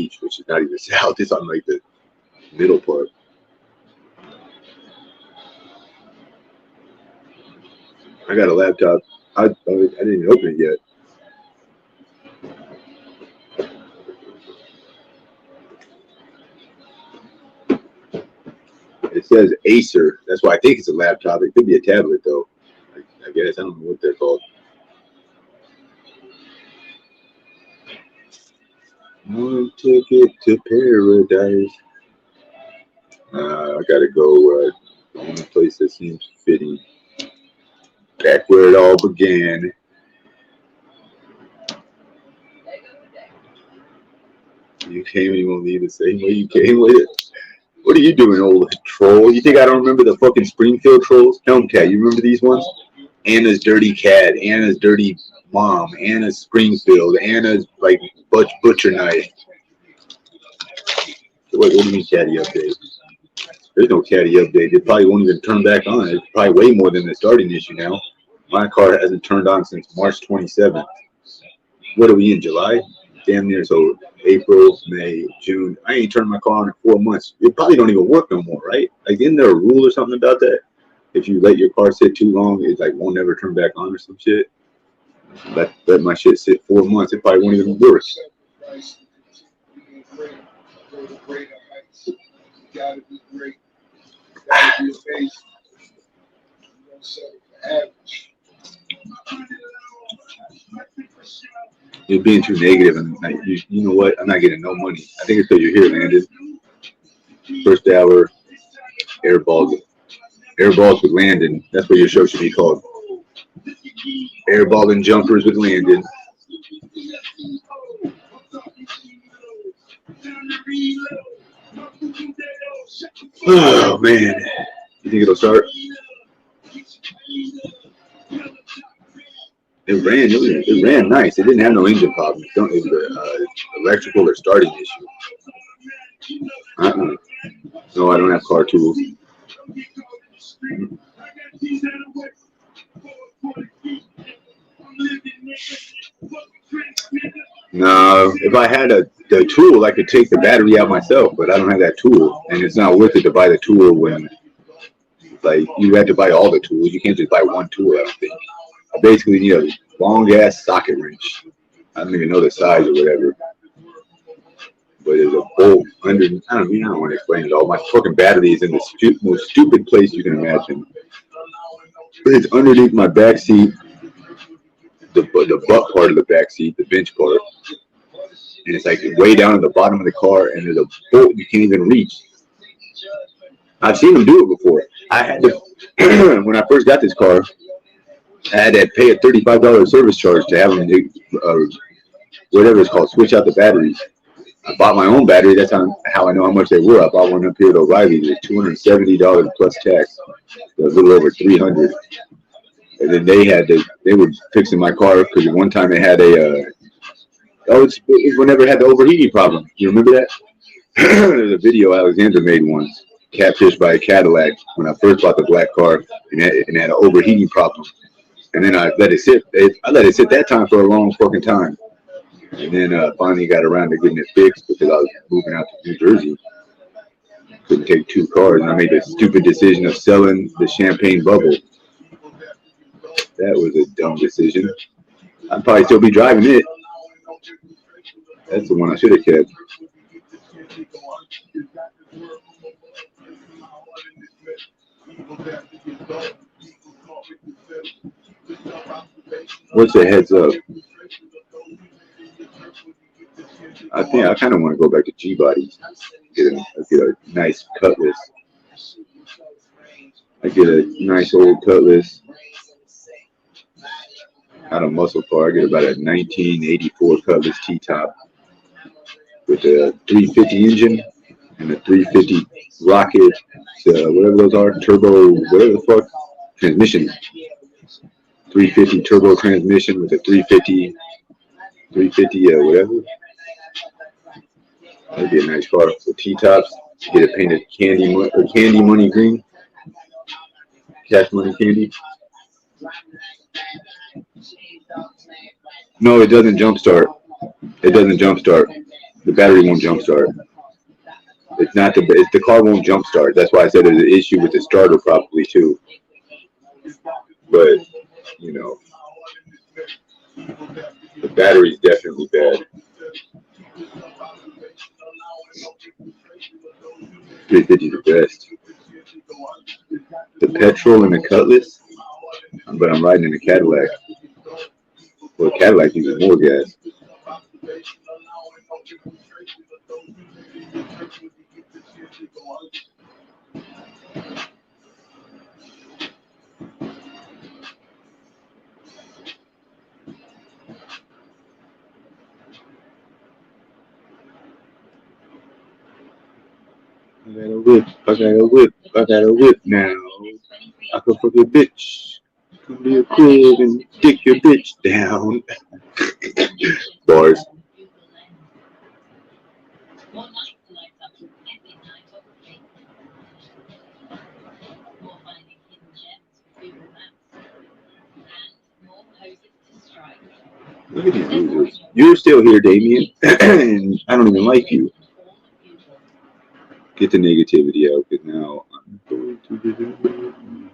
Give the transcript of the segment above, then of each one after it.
beach, which is not even south. It's on like the middle part. I got a laptop. I didn't even open it yet. It says Acer. That's why I think it's a laptop. It could be a tablet though. I guess I don't know what they're called. One ticket to paradise. I gotta go. The only place that seems fitting. Back where it all began. You came and you won't leave the same way you came with it. What are you doing, old troll? You think I don't remember the fucking Springfield trolls? Helmcat, you remember these ones? Anna's dirty cat, Anna's dirty mom, Anna's Springfield, Anna's like butcher knife. What do you mean caddy update? There's no caddy update. It probably won't even turn back on. It's probably way more than the starting issue now. My car hasn't turned on since March 27th. What are we in, July? Damn near, so April, May, June. I ain't turned my car on in 4 months. It probably don't even work no more, right? Like, isn't there a rule or something about that? If you let your car sit too long, it like won't ever turn back on or some shit. Let my shit sit 4 months. It probably won't even work. You're being too negative, and like, you know what? I'm not getting no money. I think it's because you're here, Landon. First hour, airballs with Landon. That's what your show should be called. Airballing jumpers with Landon. Oh man, you think it'll start? It ran nice. It didn't have no engine problems. It was electrical or starting issue. No, I don't have car tools. No, if I had the tool, I could take the battery out myself, but I don't have that tool, and it's not worth it to buy the tool when, like, you have to buy all the tools. You can't just buy one tool, I don't think. I basically need a long-ass socket wrench. I don't even know the size or whatever. But there's a bolt under, I don't want to explain it all. My fucking battery is in the most stupid place you can imagine. But it's underneath my back seat, the butt part of the back seat, the bench part. And it's like way down at the bottom of the car, and there's a bolt you can't even reach. I've seen them do it before. I had to, when I first got this car, I had to pay a $35 service charge to have them, whatever it's called, switch out the batteries. I bought my own battery. That's how I know how much they were. I bought one up here at O'Reilly's. It was $270 plus tax. So a little over $300. And then they were fixing my car because one time they had it's whenever it had the overheating problem. You remember that? There's a video Alexander made once, catfished by a Cadillac when I first bought the black car, and it had an overheating problem. And then I let it sit. I let it sit that time for a long fucking time. And then finally got around to getting it fixed because I was moving out to New Jersey. Couldn't take two cars, and I made the stupid decision of selling the champagne bubble. That was a dumb decision. I'd probably still be driving it. That's the one I should have kept. What's the heads up? I think I kind of want to go back to G-bodies. Get a nice Cutlass. I get a nice old Cutlass. Not a muscle car. I get about a 1984 Cutlass T-top with a 350 engine and a 350 rocket, whatever those are, turbo, whatever the fuck, transmission. 350 turbo transmission with a 350 whatever. That'd be a nice car. So T-tops, get it painted candy money green. Cash money candy. No, it doesn't jump start. It doesn't jump start. The battery won't jump start. It's not the car won't jump start. That's why I said there's an issue with the starter probably too. But you know, the battery's definitely bad. 350 is the best. The petrol and the Cutlass, but I'm riding in a Cadillac. Well, Cadillac uses more gas. I got a whip, I got a whip, I got a whip now. I can fuck your bitch. Come to your crib and dick your bitch down. Bars. Look at these losers. You're still here, Damien, and I don't even like you. Get the negativity out, because now I'm going to do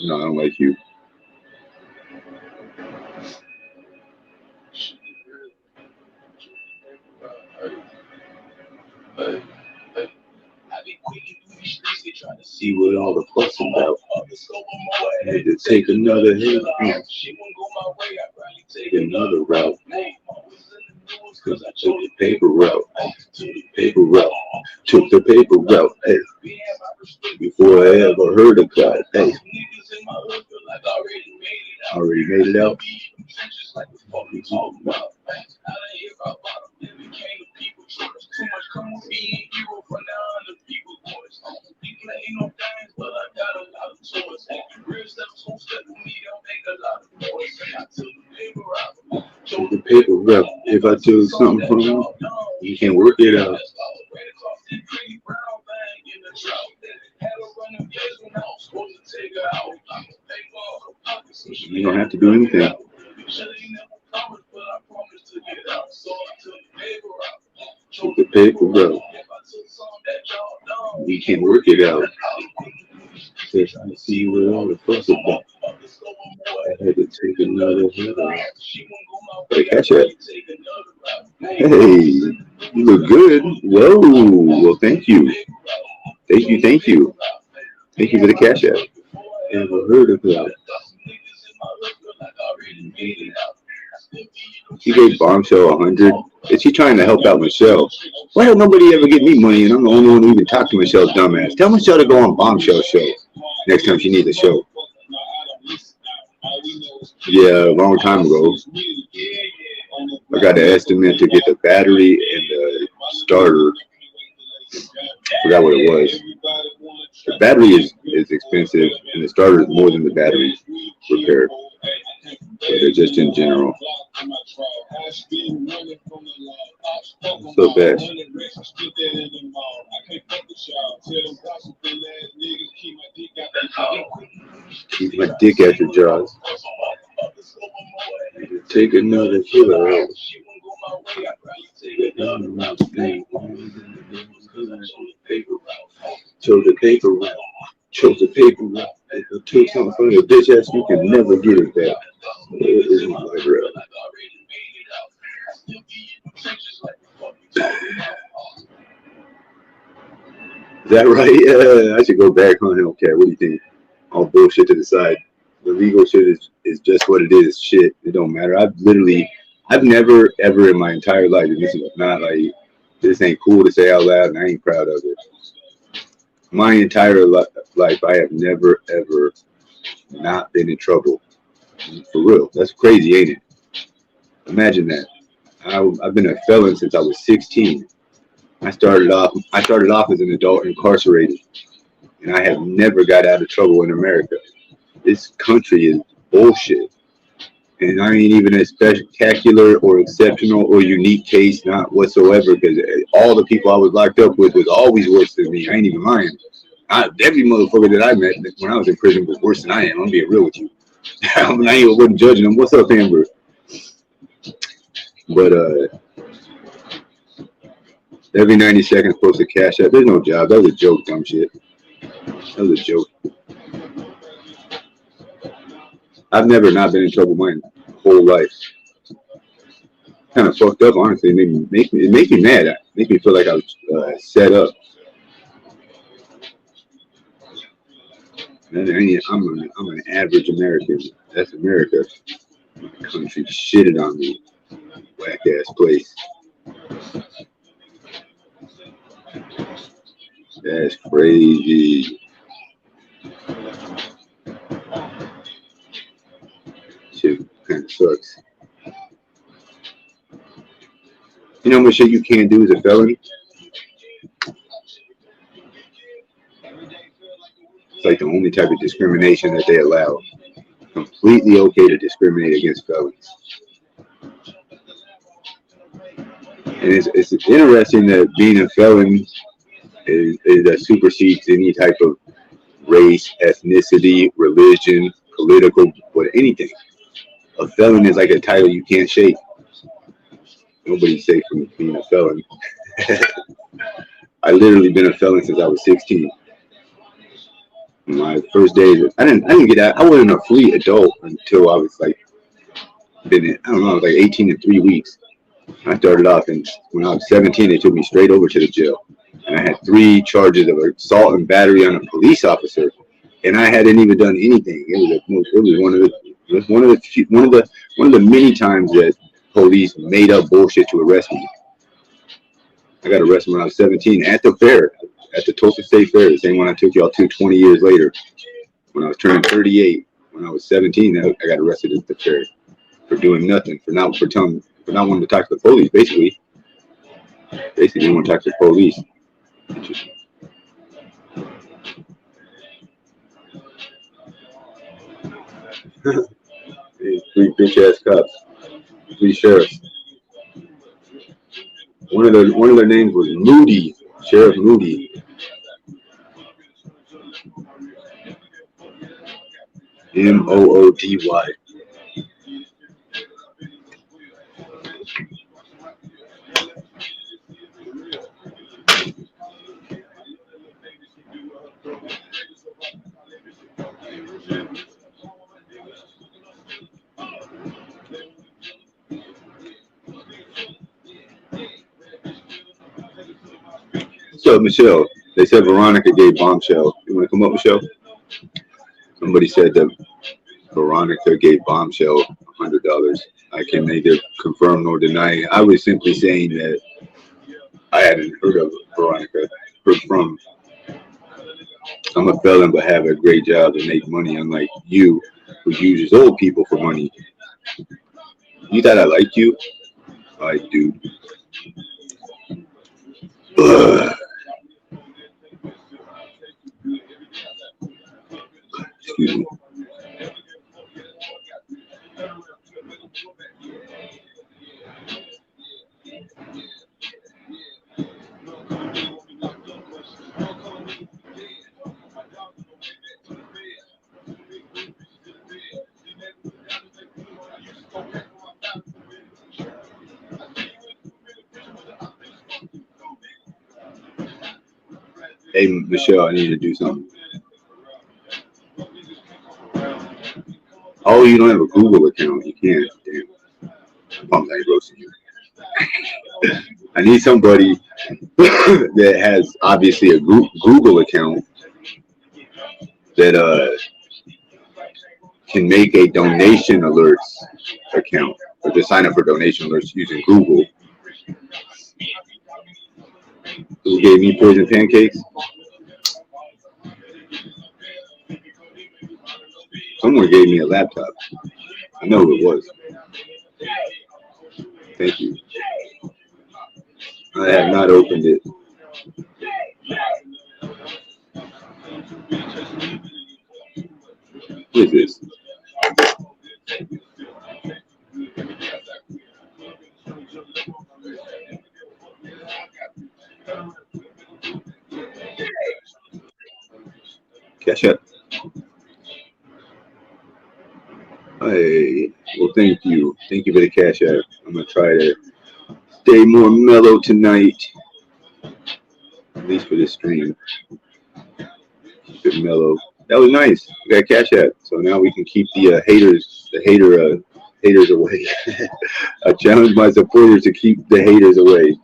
No, I don't like you. See what all the fuss about. I had to take another hit. Take another route. Cause I took the paper route. Paper route. Took the paper route. Hey. Before I ever heard of God. Hey. Already made it out. Took the paper route. If I took something from you, you can work it out. You don't have to do anything. Took the paper route. We can work it out. Says I see what all the fuss about. I had to take another hit. Hey, CashApp. Hey, you look good. Whoa. Well, thank you. Thank you. Thank you. Thank you for the CashApp. Ever heard of that? She gave Bombshell 100. Is she trying to help out Michelle? Why don't nobody ever give me money and I'm the only one who even talk to Michelle's dumbass? Tell Michelle to go on Bombshell's show next time she needs a show. Yeah, a long time ago. I got an estimate to get the battery and the starter. I forgot what it was. The battery is expensive and the starter is more than the battery repair. So they're just in general. So bad. Keep my dick at your jaws. Take another killer out. Chose the paper route. Chose the paper route. If you took something from your bitch ass, you can never get it back. It is my route. Is that right? I should go back on it. Okay, what do you think? All bullshit to the side. The legal shit is just what it is. Shit, it don't matter. I've never ever in my entire life, and this is not like, this ain't cool to say out loud, and I ain't proud of it. My entire life, I have never ever not been in trouble. For real, that's crazy, ain't it? Imagine that. I've been a felon since I was 16. I started off as an adult incarcerated, and I have never got out of trouble in America. This country is bullshit. And I ain't even a spectacular or exceptional or unique case, not whatsoever, because all the people I was locked up with was always worse than me. I ain't even lying. Every motherfucker that I met when I was in prison was worse than I am. I'm being real with you. I ain't even judging them. What's up, Amber? But every 90 seconds post a cash app. There's no job. That was a joke, dumb shit. That was a joke. I've never not been in trouble my whole life. Kind of fucked up, honestly. It makes me mad. It makes me feel like I was set up. I'm an average American. That's America. My country shitted on me. Whack ass place. That's crazy. Shit kind of sucks. You know how much shit you can't do as a felon? It's like the only type of discrimination that they allow. Completely okay to discriminate against felons. And it's interesting that being a felon is supersedes any type of race, ethnicity, religion, political, what anything. A felon is like a title you can't shake. Nobody's safe from being a felon. I literally been a felon since I was 16. My first days, I didn't get out. I wasn't a free adult until I was like, I don't know, I was like 18 in 3 weeks. I started off, and when I was 17, they took me straight over to the jail. And I had 3 charges of assault and battery on a police officer, and I hadn't even done anything. It was one of the many times that police made up bullshit to arrest me. I got arrested when I was 17 at the fair, at the Tulsa State Fair, the same one I took y'all to 20 years later. When I was turning 38, when I was 17, I got arrested at the fair for doing nothing, for not wanting to talk to the police. Basically, didn't want to talk to the police. Three bitch ass cops, 3 sheriffs. One of their names was Moody, Sheriff Moody. Moody. So Michelle, they said Veronica gave Bombshell. You want to come up, Michelle? Somebody said that Veronica gave Bombshell $100. I can neither confirm nor deny. I was simply saying that I hadn't heard of Veronica. Heard from. I'm a felon, but have a great job and make money, unlike you, who uses old people for money. You thought I liked you? I do. Excuse me. Hey, Michelle, I need to do something. Oh, you don't have a Google account. You can't. Damn. I'm not roasting you. I need somebody that has obviously a Google account that can make a donation alerts account, or just sign up for donation alerts using Google. Who gave me poison pancakes? Someone gave me a laptop. I know who it was. Thank you. I have not opened it. What is this? CashApp. Hey, well, thank you. Thank you for the CashApp. I'm gonna try to stay more mellow tonight, at least for this stream. Keep it mellow. That was nice. We got CashApp, so now we can keep the haters away. I challenge my supporters to keep the haters away.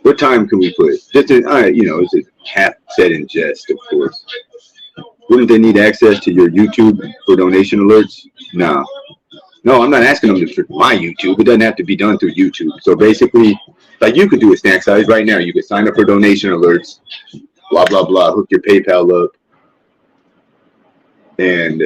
What time can we put? Just in, it's a half said in jest, of course. Wouldn't they need access to your YouTube for donation alerts? Nah. No, I'm not asking them to my YouTube. It doesn't have to be done through YouTube. So basically, like you could do a snack size right now. You could sign up for donation alerts, blah, blah, blah, hook your PayPal up, and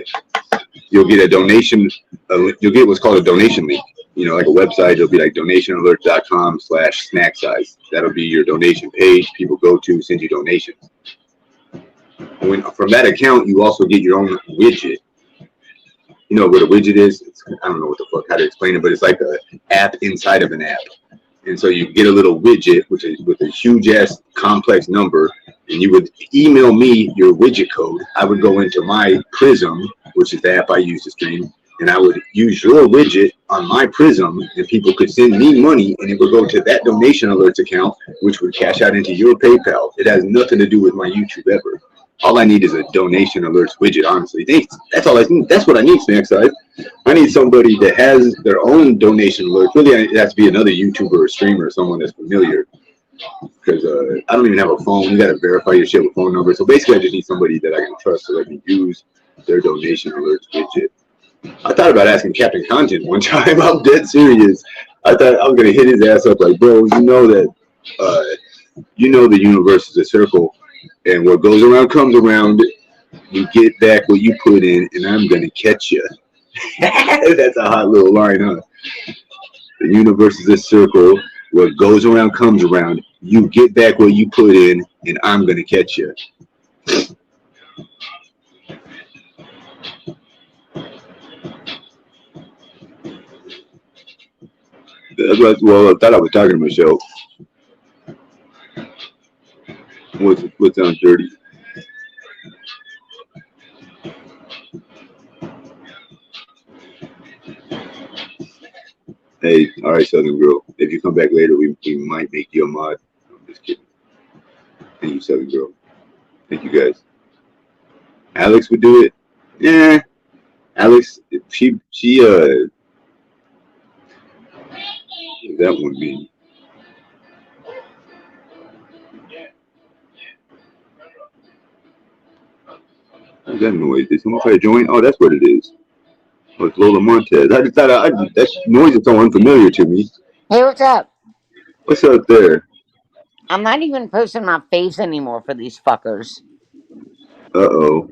you'll get a donation. You'll get what's called a donation link. You know, like a website. It'll be like donationalert.com/snack size. That'll be your donation page. People go to, send you donations. From that account, you also get your own widget. You know what a widget is? I don't know what the fuck, how to explain it, but it's like an app inside of an app. And so you get a little widget with a huge ass complex number, and you would email me your widget code. I would go into my Prism, which is the app I use to stream, and I would use your widget on my Prism, and people could send me money, and it would go to that donation alerts account, which would cash out into your PayPal. It has nothing to do with my YouTube ever. All I need is a donation alerts widget, honestly. That's all I need. That's what I need, Snack Size. I need somebody that has their own donation alerts. Really, it has to be another YouTuber or streamer, someone that's familiar. Because I don't even have a phone. You got to verify your shit with phone numbers. So basically, I just need somebody that I can trust so I can use their donation alerts widget. I thought about asking Captain Content one time. I'm dead serious. I thought I was going to hit his ass up like, bro, you know that, the universe is a circle. And what goes around comes around. You get back what you put in, and I'm gonna catch you. That's a hot little line, huh? The universe is a circle. What goes around comes around. You get back what you put in, and I'm gonna catch you. Well, I thought I was talking to myself. What sounds dirty? Hey, all right, Southern Girl. If you come back later, we might make you a mod. I'm just kidding. Thank you, Southern Girl. Thank you, guys. Alex would do it. Yeah, Alex. She that one mean? What's that noise? Did someone try to join? Oh, that's what it is. Oh, it's Lola Montez. I just thought that noise is so unfamiliar to me. Hey, what's up? What's up there? I'm not even posting my face anymore for these fuckers. Uh-oh.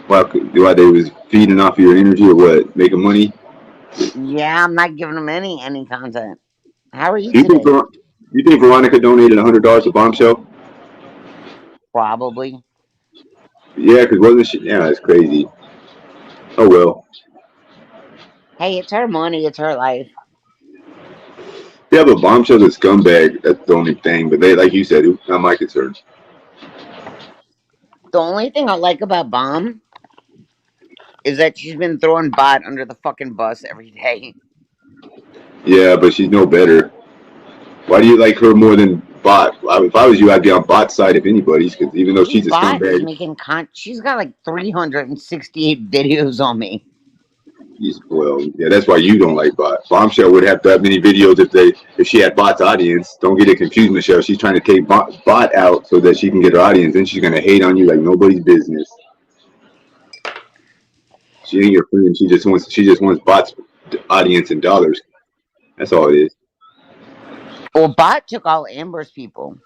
Why they was feeding off your energy or what? Making money? Yeah, I'm not giving them any content. How are you today? You think Veronica donated $100 to Bombshell? Probably. Yeah, because wasn't she? Yeah, that's crazy. Oh, well. Hey, it's her money. It's her life. Yeah, but Bombshell's a scumbag. That's the only thing. But they, like you said, it's not my concern. The only thing I like about Bomb is that she's been throwing Bot under the fucking bus every day. Yeah, but she's no better. Why do you like her more than Bot? If I was you, I'd be on Bot's side if anybody's, because even though she's a Bot is scumbag. making she's got like 368 videos on me. Well, yeah, that's why you don't like Bot. Bombshell would have that many videos if she had Bot's audience. Don't get it confused, Michelle. She's trying to take Bot out so that she can get her audience, and she's gonna hate on you like nobody's business. She ain't your friend. She just wants Bot's audience and dollars. That's all it is. Well, Bot took all Amber's people.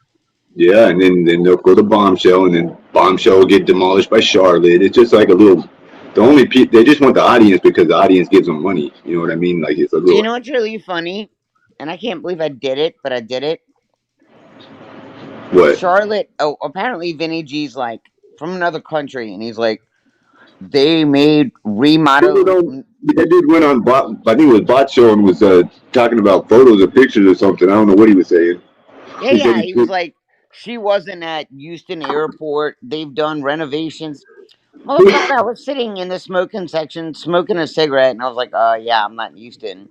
Yeah, and then they'll go to Bombshell, and then Bombshell will get demolished by Charlotte. It's just like a little. The only people they just want the audience because the audience gives them money. You know what I mean? Like it's a little. Do you know what's really funny? And I can't believe I did it, but I did it. What? Charlotte. Oh, apparently Vinny G's like from another country, and he's like, they made remodel. That dude went on Bot. I think it was Bot Show and was talking about photos or pictures or something. I don't know what he was saying. Yeah, he was like, She wasn't at Houston Airport. They've done renovations. Motherfucker, I was sitting in the smoking section smoking a cigarette, and I was like, yeah, I'm not in Houston.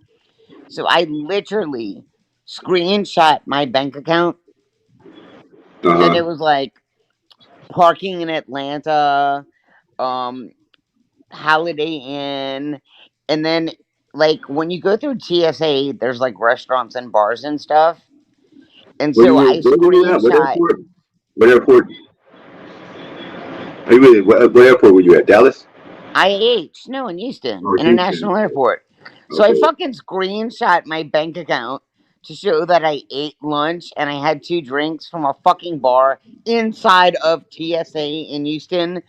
So I literally screenshot my bank account, and Uh-huh. it was like parking in Atlanta, um, Holiday Inn, and then like when you go through TSA, there's like restaurants and bars and stuff. And so I Where were you at? What screenshot. airport? What airport? Are you really, what airport were you at? Dallas? IH, no, in Houston Oh, Houston. International Airport. So I Okay. fucking screenshot my bank account to show that I ate lunch and I had two drinks from a fucking bar inside of TSA in Houston.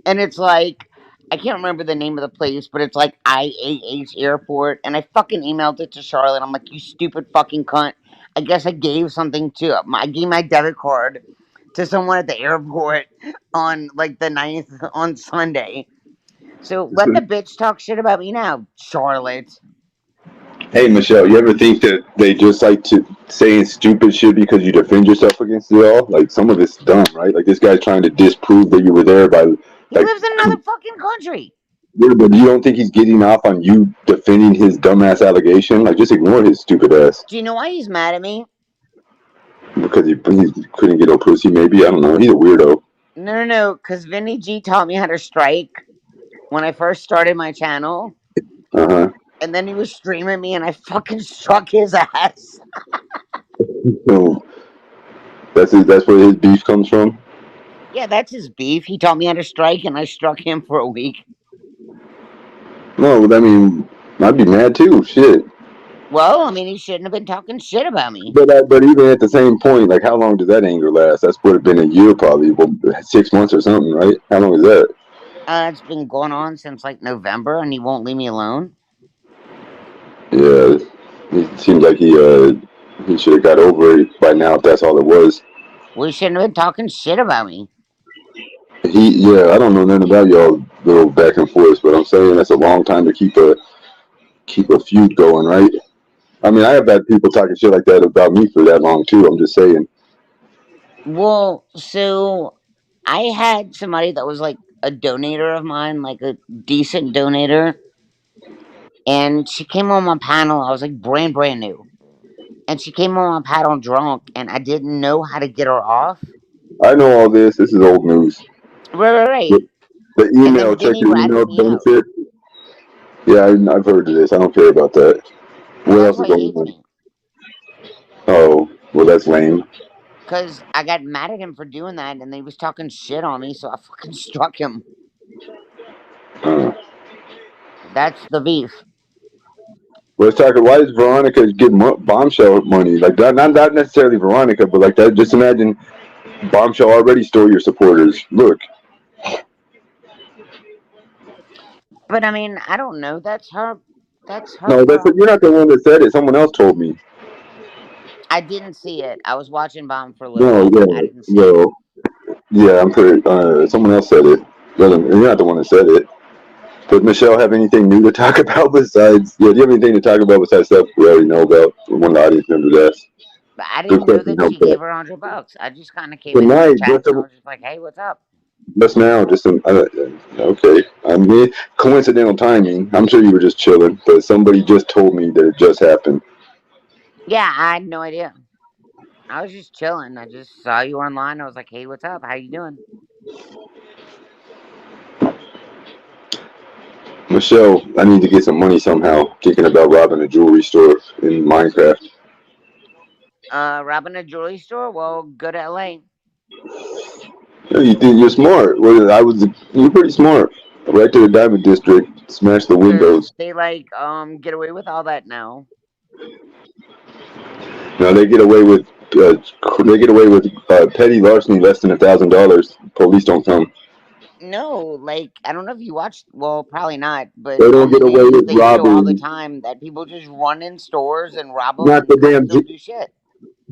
And it's like, I can't remember the name of the place, but it's like IAH Airport. And I fucking emailed it to Charlotte. I'm like, you stupid fucking cunt. I guess I gave something to, I gave my debit card to someone at the airport on like the 9th on Sunday. So let the bitch talk shit about me now, Charlotte. Hey, Michelle, you ever think that they just like to saying stupid shit because you defend yourself against it all? Like, some of it's dumb, right? Like, this guy's trying to disprove that you were there by, He like, lives in another fucking country. yeah, but you don't think he's getting off on you defending his dumbass allegation? Like, just ignore his stupid ass. Do you know why he's mad at me? Because he couldn't get no pussy, maybe. I don't know. He's a weirdo. No. Because Vinny G taught me how to strike when I first started my channel. Uh-huh. And then he was streaming me and I fucking struck his ass. So, that's where his beef comes from? Yeah, that's his beef. He taught me how to strike and I struck him for a week. No, I mean, I'd be mad too. Shit. Well, I mean, he shouldn't have been talking shit about me. But even at the same point, like, how long does that anger last? That's would have been a year, probably. Well, 6 months or something, right? How long is that? It's been going on since like November and he won't leave me alone. Yeah, it seems like he should have got over it by now if that's all it was. Well, he shouldn't have been talking shit about me. Yeah, I don't know nothing about y'all little back and forth, but I'm saying that's a long time to keep a feud going, right? I mean, I have had people talking shit like that about me for that long too. I'm just saying. Well, so I had somebody that was like a donator of mine, like a decent donator, and she came on my panel. I was like brand new, and she came on my panel drunk, and I didn't know how to get her off. I know all this. This is old news. Right. The And email, then check Vinny your ratted email me out. benefit. Yeah, I've heard of this. I don't care about that. Well, What that's else is why he going hates on? me, Oh, well, that's lame. because I got mad at him for doing that, and then he was talking shit on me, so I fucking struck him. Uh, That's the beef. let's talk. Why does Veronica get bombshell money? Like that, not necessarily Veronica, but like that. Just imagine bombshell already stole your supporters. Look, But I mean, I don't know. That's her. That's her no, you're problem. not the one that said it. Someone else told me. I didn't see it. I was watching Bomb for a little No, bit, but I yeah, didn't see it. well, yeah, I'm pretty. Someone else said it. You're not the one that said it. Does Michelle have anything new to talk about besides? Yeah, do you have anything to talk about besides stuff we already know about? One of the audience members asked. But I Good didn't know question. that Help she that. gave her $100. I just kind of came into the Tonight, chat and I was just like, "Hey, what's up?" just now, okay. I mean, coincidental timing. I'm sure you were just chilling, but somebody just told me that it just happened. Yeah, I had no idea. I was just chilling. I just saw you online. I was like, "Hey, what's up? How you doing?" Michelle, I need to get some money somehow. Thinking about robbing a jewelry store in Minecraft. Robbing a jewelry store? Well, go to LA. Yeah, you think you're smart? Well, you're pretty smart. Right to the Diamond District, smash the Because windows. they like get away with all that now. Now uh, they get away with petty larceny less than $1,000. Police don't come. No, like I don't know if you watched. Well, probably not. But They don't on the get away news, with they show all the robbing. time that people just run in stores and rob them, Not and the cops damn don't do shit.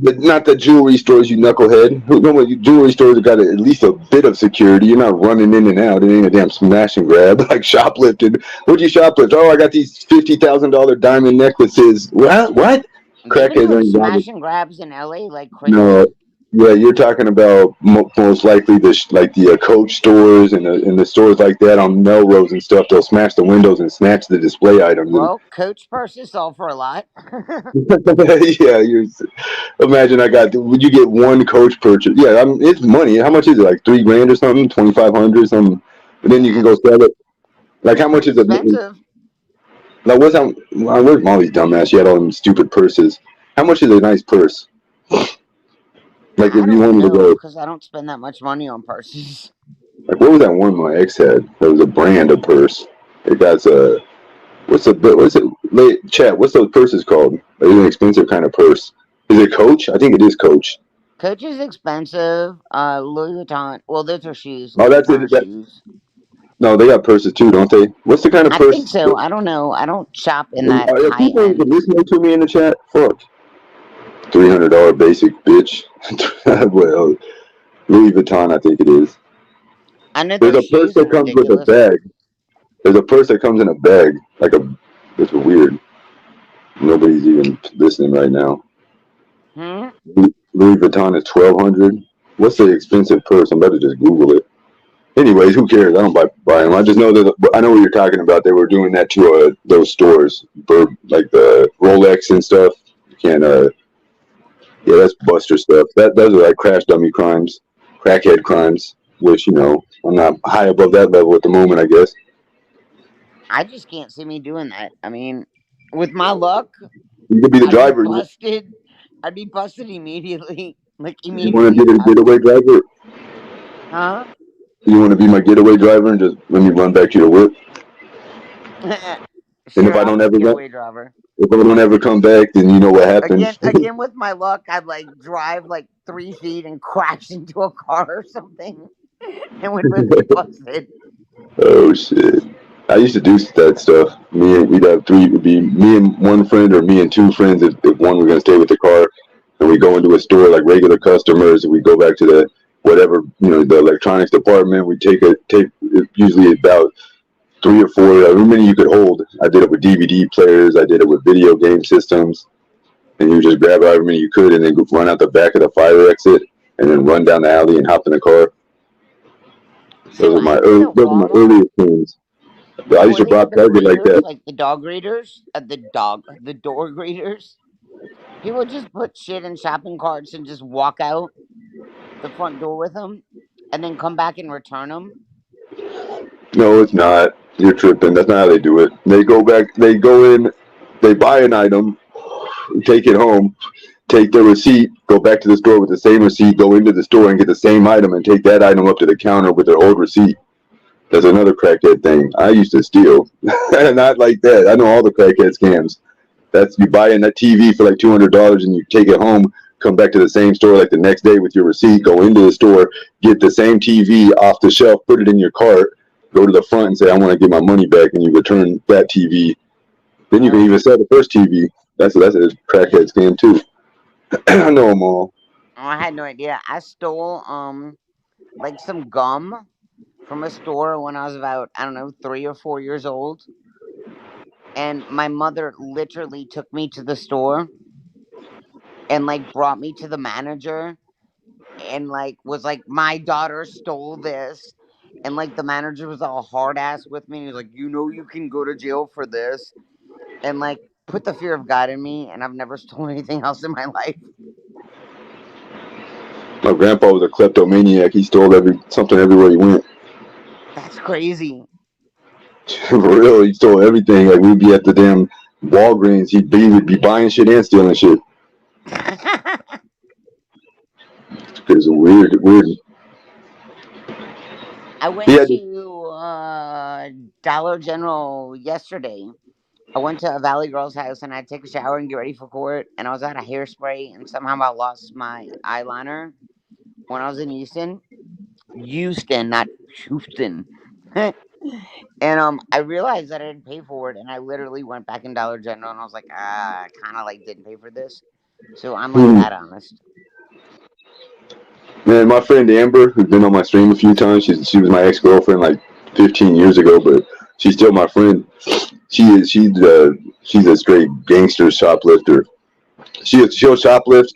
Not the jewelry stores, you knucklehead. Jewelry stores have got at least a bit of security. You're not running in and out. It ain't a damn smash and grab like shoplifting. What'd you shoplift? Oh, I got these $50,000 diamond necklaces. What? They've been Crackheads doing ain't robbing. smash and grabs in LA like No, crazy. Yeah, you're talking about most likely like the Coach stores and the stores like that on Melrose and stuff. They'll smash the windows and snatch the display items. And Well, Coach purses sell for a lot. yeah, imagine I got. Would you get one Coach purchase? Yeah, it's money. How much is it? Like $3,000 or something? 2,500 something. And then you can Yeah, go sell it. Like how much it's is it? expensive. Like where's Molly's dumbass? She had all them stupid purses. How much is a nice purse? Like I if you don't wanted to know go, because I don't spend that much money on purses. like what was that one my ex had? That was a brand of purse. It got what's it? Chat. What's those purses called? Like, an expensive kind of purse. Is it Coach? I think it is Coach. Coach is expensive. Louis Vuitton. Well, those are shoes. Oh, Louis that's Vuitton it. are shoes. No, they got purses too, don't they? What's the kind of I purse? think so. I don't know. I don't shop in that Are high people end. listening to me in the chat? Fuck. $300 basic bitch. Well, Louis Vuitton, I think it is. I know There's their a purse shoes are that comes with a ridiculous. bag. There's a purse that comes in a bag. Like a. It's weird. Nobody's even listening right now. Hmm. Louis Vuitton is 1,200. What's the expensive purse? I'm about to just Google it. Anyways, who cares? I don't buy them. I just know that I know what you're talking about. They were doing that to those stores, like the Rolex and stuff. You can't. Yeah, that's Buster stuff. Those are like crash dummy crimes, crackhead crimes. Which I'm not high above that level at the moment. I guess I just can't see me doing that. I mean, with my luck, you could be the I'd be driver. busted. I'd be busted immediately. Like You want to immediately. be the getaway driver? Huh? You want to be my getaway driver and just let me run back to your whip? And Sure, I'll be the getaway driver. if I don't ever come back, then you know what Again, happens. again with my luck, I'd like drive like 3 feet and crash into a car or something, and we'd both be busted. Oh shit! I used to do that stuff. We'd have three. It'd be me and one friend, or me and two friends if one were gonna stay with the car, and we go into a store like regular customers, and we go back to the whatever the electronics department. We take usually about 3 or 4, however many you could hold. I did it with DVD players. I did it with video game systems, and you just grab however many you could, and then go run out the back of the fire exit, and then run down the alley and hop in the car. So I worked at Those are my Walmart. earliest things. I used to According to rob the Target like greeters, that. like the dog greeters, the door greeters, people just put shit in shopping carts and just walk out the front door with them, and then come back and return them. No, it's not. You're tripping. That's not how they do it. They go back. They go in. They buy an item, take it home, take the receipt, go back to the store with the same receipt, go into the store and get the same item, and take that item up to the counter with their old receipt. That's another crackhead thing. I used to steal. Not like that. I know all the crackhead scams. That's you buy in that TV for like $200 and you take it home, come back to the same store like the next day with your receipt, go into the store, get the same TV off the shelf, put it in your cart, go to the front and say, I want to get my money back, and you return that TV. Then you can Yep. even sell the first TV. That's a crackhead scam too. I know them all. Oh, I had no idea. I stole like some gum from a store when I was about, I don't know, 3 or 4 years old. And my mother literally took me to the store and like brought me to the manager and like was like, my daughter stole this. And like the manager was all hard ass with me. He was like, you can go to jail for this. And like put the fear of God in me. And I've never stolen anything else in my life. My grandpa was a kleptomaniac. He stole something everywhere he went. That's crazy. For real, he stole everything. Like we'd be at the damn Walgreens, would be buying shit and stealing shit. It's weird. I He went had this, to Dollar General yesterday. I went to a Valley Girl's house and I take a shower and get ready for court. And I was out of hairspray and somehow I lost my eyeliner when I was in Houston. Houston, not Houston. And I realized that I didn't pay for it, and I literally went back in Dollar General and I was like, I kind of like didn't pay for this, so I'm like that honest. man, my friend Amber, who's been on my stream a few times. She was my ex girlfriend like 15 years ago, but she's still my friend. She's a straight gangster shoplifter. She'll shoplift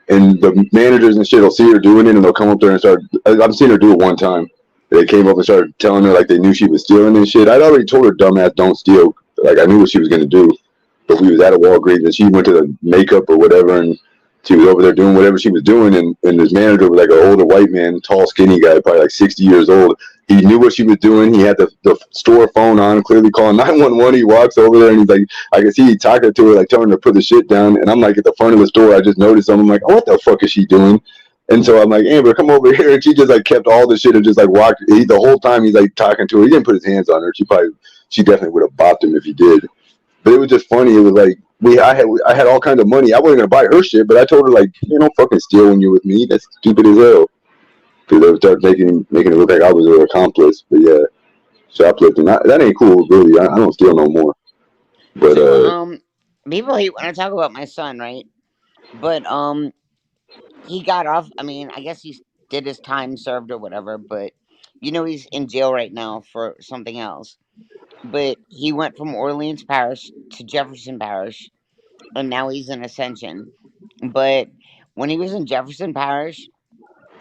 and the managers and shit will see her doing it, and they'll come up there and start. I've seen her do it one time. They came up and started telling her like they knew she was stealing and shit. I'd already told her, dumbass, don't steal. Like I knew what she was gonna do. But we was at a Walgreens and she went to the makeup or whatever, and she was over there doing whatever she was doing, and this manager was like an older white man, tall, skinny guy, probably like 60 years old. He knew what she was doing. He had the store phone on, clearly calling 911. He walks over there and he's like, I can see he talking to her, like telling her to put the shit down. And I'm like at the front of the store. I just noticed something. I'm like, oh, what the fuck is she doing? And so I'm like, Amber, come over here. And she just like kept all the shit and just like walked. The whole time he's like talking to her. He didn't put his hands on her. She definitely would have bopped him if he did. But it was just funny. It was like I had all kinds of money. I wasn't gonna buy her shit, but I told her like, you don't fucking steal when you're with me. That's stupid as hell. Because they would start making it look like I was her accomplice. But yeah, shoplifting, that ain't cool, really. I don't steal no more. But So, people hate when I talk about my son, right? But he got off. I mean, I guess he did his time served or whatever. But he's in jail right now for something else. But he went from Orleans Parish to Jefferson Parish, and now he's in Ascension. But when he was in Jefferson Parish,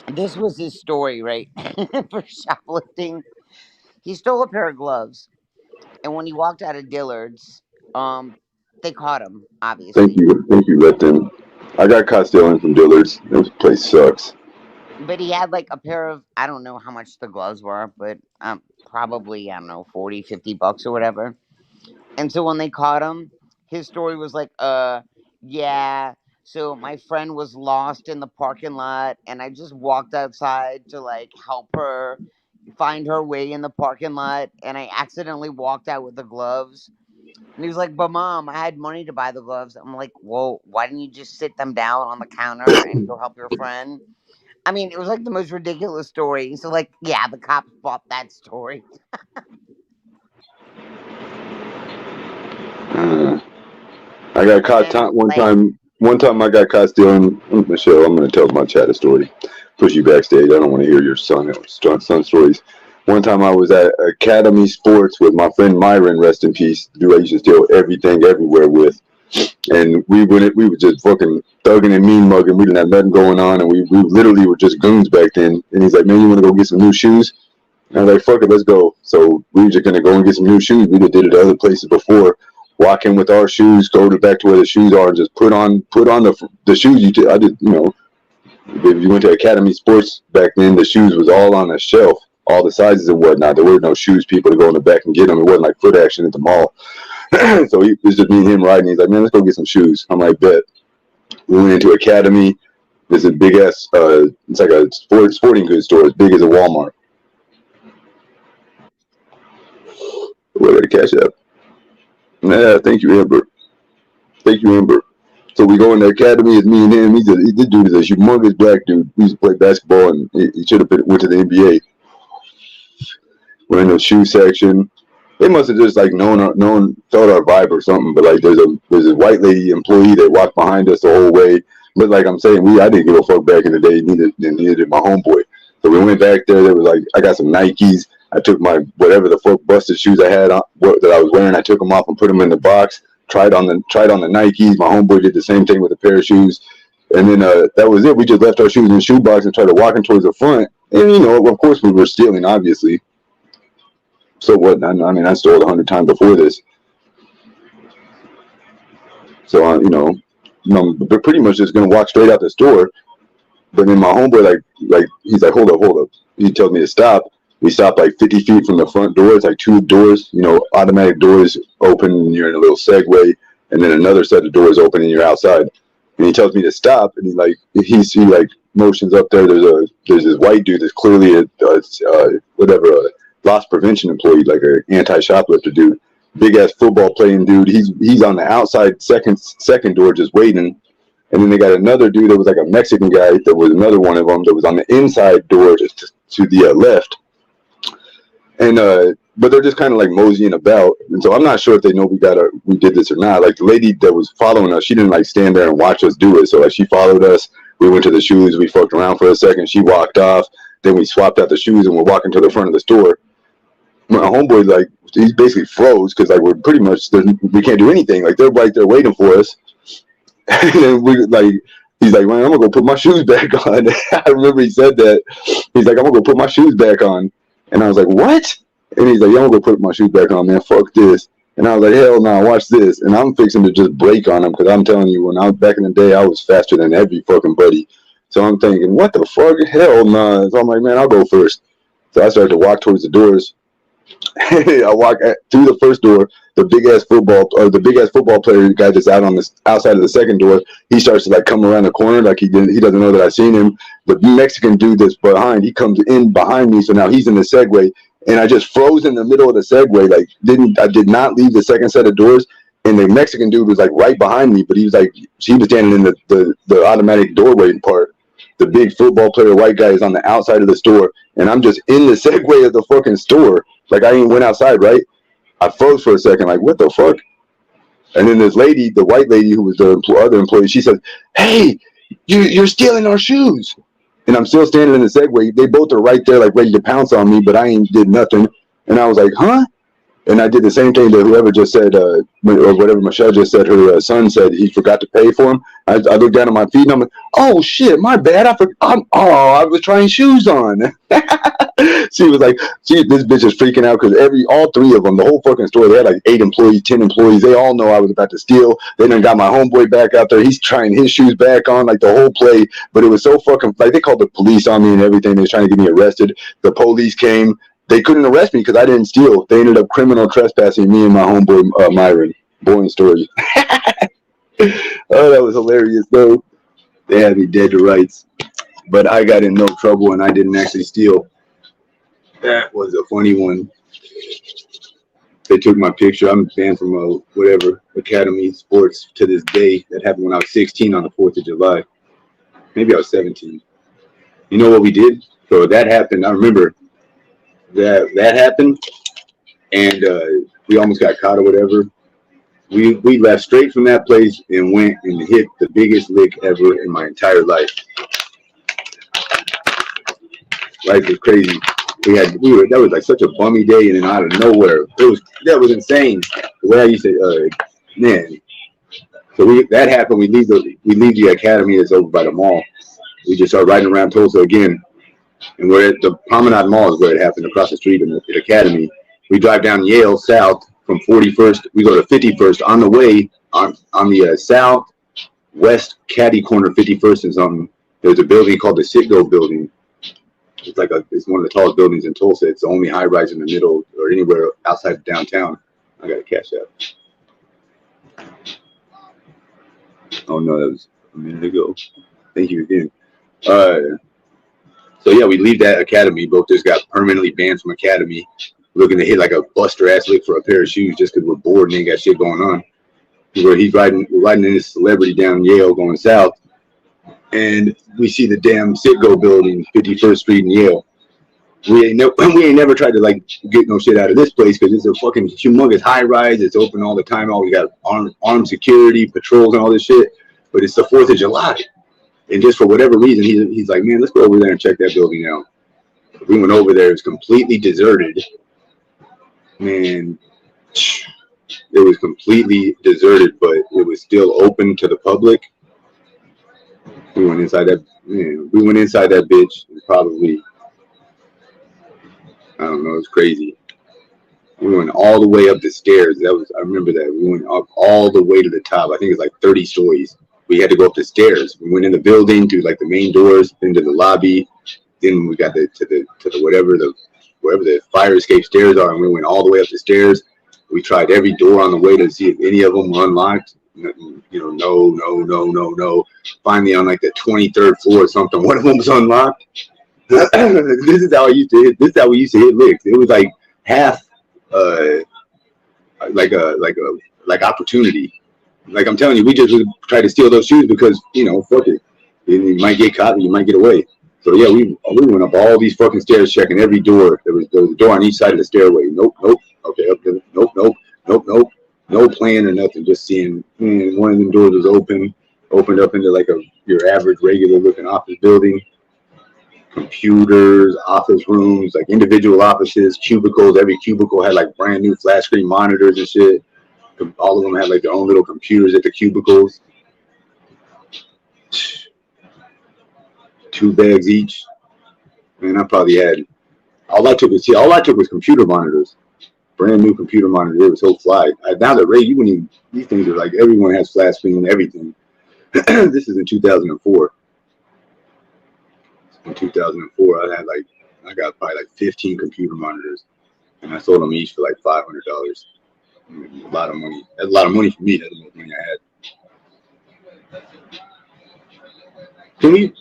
this was his story, right? For shoplifting. He stole a pair of gloves, and when he walked out of Dillard's, um, they caught him, obviously. thank you, Lipton. I got caught stealing from Dillard's. This place sucks. But he had like a pair of, I don't know how much the gloves were, but probably, I don't know, 40, $50 or whatever. And so when they caught him, his story was like, yeah. So my friend was lost in the parking lot, and I just walked outside to like help her find her way in the parking lot, and I accidentally walked out with the gloves. And he was like, "But mom, I had money to buy the gloves." I'm like, "Well, why didn't you just sit them down on the counter and go help your friend?" I mean, it was like the most ridiculous story. So like, yeah, the cops bought that story. Uh, I got And caught then one like, time. One time I got caught stealing. Michelle, I'm going to tell my chat a story. Push you backstage. I don't want to hear your son stories. One time I was at Academy Sports with my friend Myron, rest in peace. The dude I used to steal everything everywhere with. And we were just fucking thugging and mean mugging. We didn't have nothing going on, and we literally were just goons back then. And he's like, "Man, you want to go get some new shoes?" And I was like, "Fuck it, let's go." So we were just gonna go and get some new shoes. We did it at other places before. Walk in with our shoes, go back to where the shoes are, and just put on the shoes. I did, if you went to Academy Sports back then, the shoes was all on a shelf, all the sizes and whatnot. There were no shoes people to go in the back and get them. It wasn't like foot action at the mall. So it was just me and him riding. He's like, "Man, let's go get some shoes." I'm like, "Bet." We went into Academy. There's a big ass, it's like a sporting goods store, as big as a Walmart. Where the cash app? Yeah, thank you, Amber. Thank you, Amber. So we go in the academy. It's me and him. This dude is a humongous black dude. He used to play basketball, and he should have went to the NBA. We're in the shoe section. They must have just like felt our vibe or something. But like, there's a white lady employee that walked behind us the whole way. But like I'm saying, I didn't give a fuck back in the day. Neither did my homeboy. So we went back there. There was like, I got some Nikes. I took my whatever the fuck busted shoes I had on, that I was wearing. I took them off and put them in the box. Tried on the Nikes. My homeboy did the same thing with a pair of shoes. And then that was it. We just left our shoes in the shoebox and started walking towards the front. And of course we were stealing, obviously. So what? I mean, I stole 100 times before this. So I'm pretty much just gonna walk straight out the store. But then my homeboy he's like, hold up. He tells me to stop. We stopped like 50 feet from the front door. It's like two doors, automatic doors open and you're in a little segue, and then another set of doors open and you're outside. And he tells me to stop, and he motions up there. There's this white dude that's clearly a loss prevention employee, like an anti-shoplifter dude, big ass football playing dude. He's on the outside second door just waiting. And then they got another dude that was like a Mexican guy. That was another one of them that was on the inside door just to the left. And but they're just kind of like moseying about, and so I'm not sure if they know we did this or not. Like the lady that was following us, she didn't like stand there and watch us do it. So like she followed us. We went to the shoes. We fucked around for a second. She walked off. Then we swapped out the shoes and we're walking to the front of the store. My homeboy he basically froze because like we're pretty much we can't do anything. Like they're right there waiting for us. And then He's like, man, I'm gonna go put my shoes back on. I remember he said that. He's like, I'm gonna go put my shoes back on. And I was like, what? And he's like, yeah, I'm gonna go put my shoes back on, man. Fuck this. And I was like, hell no, watch this. And I'm fixing to just break on him because I'm telling you, when I was back in the day, I was faster than every fucking buddy. So I'm thinking, what the fuck? Hell no. So I'm like, man, I'll go first. So I started to walk towards the doors. I walk through the first door. The big ass football player guy that's out on the outside of the second door. He starts to like come around the corner like he doesn't know that I seen him. The Mexican dude that's behind, he comes in behind me. So now he's in the Segway, and I just froze in the middle of the Segway. Like I did not leave the second set of doors. And the Mexican dude was like right behind me, but he was standing in the automatic doorway part. The big football player white guy is on the outside of the store, and I'm just in the Segway of the fucking store. Like I ain't went outside, right? I froze for a second, like what the fuck? And then this lady, the white lady who was the other employee, she said, "Hey, you're stealing our shoes." And I'm still standing in the Segway. They both are right there, like ready to pounce on me, but I ain't did nothing. And I was like, "Huh?" And I did the same thing that whoever just said, or whatever Michelle just said, her son said he forgot to pay for him. I looked down at my feet and I'm like, oh shit, my bad. I was trying shoes on. She was like, this bitch is freaking out because all three of them, the whole fucking store, they had like 8 employees, 10 employees. They all know I was about to steal. They done got my homeboy back out there. He's trying his shoes back on, like the whole play. But it was so fucking, like they called the police on me and everything. They was trying to get me arrested. The police came. They couldn't arrest me because I didn't steal. They ended up criminal trespassing me and my homeboy Myron. Boring story. Oh, that was hilarious though. They had me dead to rights, but I got in no trouble and I didn't actually steal. That was a funny one. They took my picture. I'm banned from whatever academy sports to this day. That happened when I was 16 on the 4th of July. Maybe I was 17. You know what we did? So that happened. I remember that happened, and we almost got caught or whatever. We left straight from that place and went and hit the biggest lick ever in my entire life. Life was crazy. That was like such a bummy day, and then out of nowhere, that was insane. The way I used to, man. So that happened. We leave the academy that's over by the mall. We just start riding around Tulsa again. And we're at the Promenade Mall is where it happened, across the street in the Academy. We drive down Yale south from 41st. We go to 51st on the way on the southwest caddy corner, 51st and something. There's a building called the Citgo Building. It's one of the tallest buildings in Tulsa. It's the only high rise in the middle or anywhere outside of downtown. I got a CashApp. Oh no, that was a minute ago. Thank you again. So yeah, we leave that academy. Both just got permanently banned from academy. Looking to hit like a buster ass lick for a pair of shoes just because we're bored and ain't got shit going on. We're riding in this celebrity down Yale going south, and we see the damn Citgo building, 51st Street in Yale. We ain't never tried to like get no shit out of this place because it's a fucking humongous high rise. It's open all the time. We got armed security, patrols, and all this shit. But it's the 4th of July. And just for whatever reason, he's like, man, let's go over there and check that building out. We went over there. It's completely deserted. Man, it was completely deserted, but it was still open to the public. We went inside that bitch and probably, I don't know, it was crazy. We went all the way up the stairs. I remember that. We went up all the way to the top. I think it's like 30 stories. We had to go up the stairs. We went in the building through like the main doors into the lobby. Then we got to the wherever the fire escape stairs are, and we went all the way up the stairs. We tried every door on the way to see if any of them were unlocked. No. Finally, on like the 23rd floor or something, one of them was unlocked. This is how we used to hit licks. It was like half, like opportunity. Like I'm telling you, we just would try to steal those shoes because, fuck it. You might get caught and you might get away. So yeah, we went up all these fucking stairs, checking every door. There was a door on each side of the stairway. Nope. Okay, up there. Nope. No plan or nothing. Just seeing one of them doors was opened up into like your average regular looking office building. Computers, office rooms, like individual offices, cubicles. Every cubicle had like brand new flat screen monitors and shit. All of them had like their own little computers at the cubicles. 2 bags each. Man, I probably had all I took was computer monitors. Brand new computer monitor. It was so fly. Now the rate, you wouldn't even, these things are like, everyone has flat screen and everything. This is in 2004. In 2004, I got probably like 15 computer monitors, and I sold them each for like $500. A lot of money. That's a lot of money for me. That's the most money I had. Can we?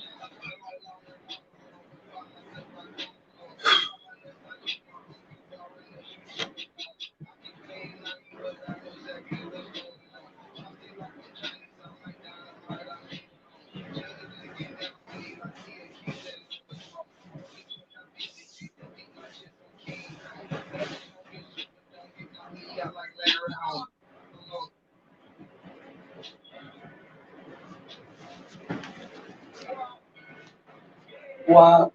Wow.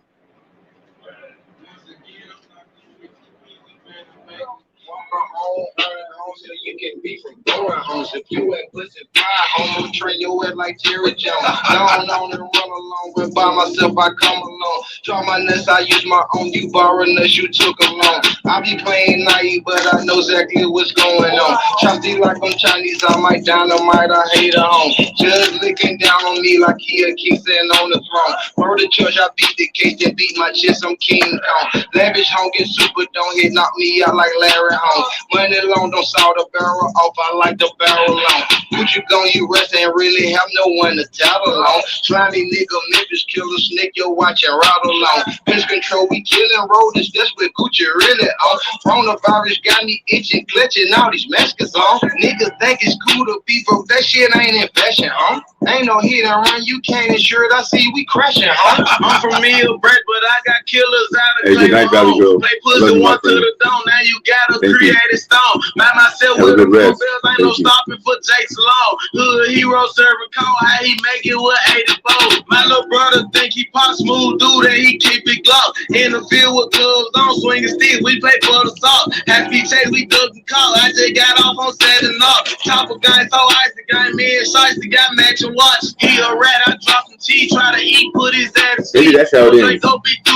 You can be from going homes if you ain't pussy fire home. Train your ass like Jerry Jones. Gone on and run along, but by myself I come along. Draw my nuts, I use my own. You borrow nuts, you took along. I be playing naive, but I know exactly what's going on. Chopsy like I'm Chinese, I might dynamite, I hate her home. Just looking down on me like he a king sitting on the throne. For the church, I beat the case, then beat my chest, I'm King Kong. Lavish home, get super, don't hit, knock me out like Larry Home. Money long, don't saw the barrel off, I like the barrel long. Put you gon' you rest and really have no one to tattle on. Slimy nigga, Memphis killer, snake your watch and rattle on. Pest control, we killing rodents, that's what Gucci really on. Coronavirus got me itching, clutching all these masks on. Niggas think it's cool to be broke, that shit ain't in fashion, huh? Ain't no hit and run, you can't insure it, I see we crashing, huh? I'm from Millbread, but I got killers out of Hey, good night, Valley Girl. Play pussy one to the dome, now you gotta create a stone. By myself with the blue bills, ain't no stopping for Jake's Law. Hood hero serving call, how he make it with 84. My little brother think he pop smooth dude and he keep it glow. In the field with gloves on, swinging sticks, we play for the salt. Happy chase, we dug and call. I just got off on setting up. Top of guy, so ice, the guy, me and Shice, the guy matching watch. He a rat, I drop some cheese, try to eat, put his ass Maybe that's how it is.